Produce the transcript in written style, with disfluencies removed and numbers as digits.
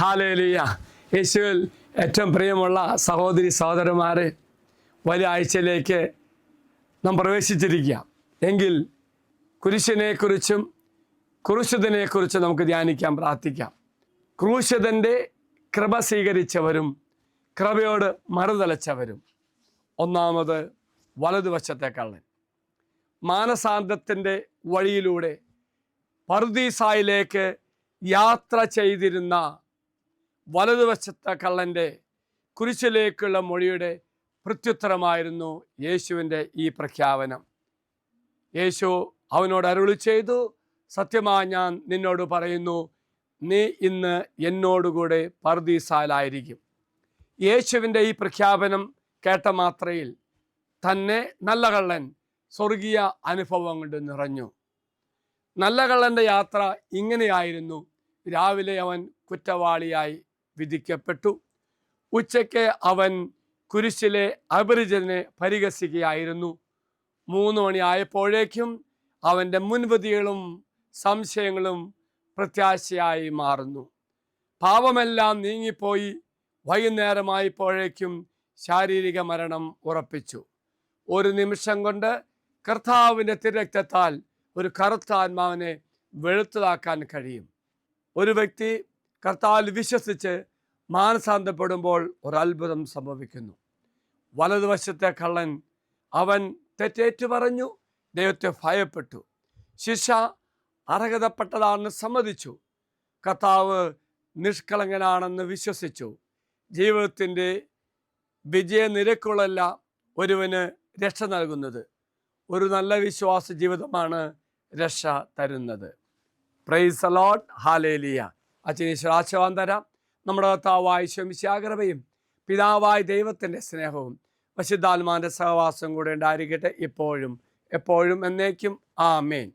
Hallelujah. യേശുവിൽ ഏറ്റവും പ്രിയമുള്ള സഹോദരി സഹോദരന്മാരെ, വലിയ ആഴ്ചയിലേക്ക് നാം പ്രവേശിച്ചിരിക്കുക എങ്കിൽ കുരിശിനെക്കുറിച്ചും ക്രൂശിതനെക്കുറിച്ചും നമുക്ക് ധ്യാനിക്കാം, പ്രാർത്ഥിക്കാം. ക്രൂശിതൻ്റെ കൃപ സ്വീകരിച്ചവരും കൃപയോട് മറുതലച്ചവരും. ഒന്നാമത് വലതുവശത്തെ കള്ളൻ. മാനസാന്തത്തിൻ്റെ വഴിയിലൂടെ പറുദീസായിലേക്ക് യാത്ര ചെയ്തിരുന്ന വലതുവശത്തെ കള്ളൻ്റെ കുരിശിലേക്കുള്ള മൊഴിയുടെ പ്രത്യുത്തരമായിരുന്നു യേശുവിൻ്റെ ഈ പ്രഖ്യാപനം. യേശു അവനോട് അരുളി ചെയ്തു, സത്യമായി ഞാൻ നിന്നോട് പറയുന്നു, നീ ഇന്ന് എന്നോടുകൂടെ പറുദീസായിലായിരിക്കും. യേശുവിൻ്റെ ഈ പ്രഖ്യാപനം കേട്ട മാത്രയിൽ തന്നെ നല്ല കള്ളൻ സ്വർഗീയ അനുഭവം കൊണ്ട് നിറഞ്ഞു. നല്ല കള്ളൻ്റെ യാത്ര ഇങ്ങനെയായിരുന്നു. രാവിലെ അവൻ കുറ്റവാളിയായി വിധിക്കപ്പെട്ടു. ഉച്ചയ്ക്ക് അവൻ കുരിശിലെ അപരിചിതനെ പരിഹസിക്കുകയായിരുന്നു. 3 മണിയായപ്പോഴേക്കും അവൻ്റെ മുൻവിധികളും സംശയങ്ങളും പ്രത്യാശയായി മാറുന്നു. പാപമെല്ലാം നീങ്ങിപ്പോയി. വൈകുന്നേരമായപ്പോഴേക്കും ശാരീരിക മരണം ഉറപ്പിച്ചു. ഒരു നിമിഷം കൊണ്ട് കർത്താവിൻ്റെ തിരക്തത്താൽ ഒരു കറുത്ത ആത്മാവിനെ വെളുത്തതാക്കാൻ കഴിയും. ഒരു വ്യക്തി കർത്താവിൽ വിശ്വസിച്ച് മാനസാന്തപ്പെടുമ്പോൾ ഒരു അത്ഭുതം സംഭവിക്കുന്നു. വലതുവശത്തെ കള്ളൻ അവൻ തെറ്റേറ്റു പറഞ്ഞു, ദൈവത്തെ ഭയപ്പെട്ടു, ശിക്ഷ അർഹതപ്പെട്ടതാണെന്ന് സമ്മതിച്ചു, കർത്താവ് നിഷ്കളങ്കനാണെന്ന് വിശ്വസിച്ചു. ജീവിതത്തിൻ്റെ വിജയനിരക്കുകളല്ല ഒരുവന് രക്ഷ നൽകുന്നത്. ഒരു നല്ല വിശ്വാസ ജീവിതമാണ് രക്ഷ തരുന്നത്. Praise the Lord. ഹല്ലേലൂയ. അച്ഛനീശ്വര ആശീർവാദം തരാം. നമ്മുടെ കർത്താവായ ഈശോ കൃപയും പിതാവായ ദൈവത്തിൻ്റെ സ്നേഹവും പരിശുദ്ധാത്മാവിൻ്റെ സഹവാസം കൂടെ ഉണ്ടായിരിക്കട്ടെ, ഇപ്പോഴും എപ്പോഴും എന്നേക്കും. ആമേൻ.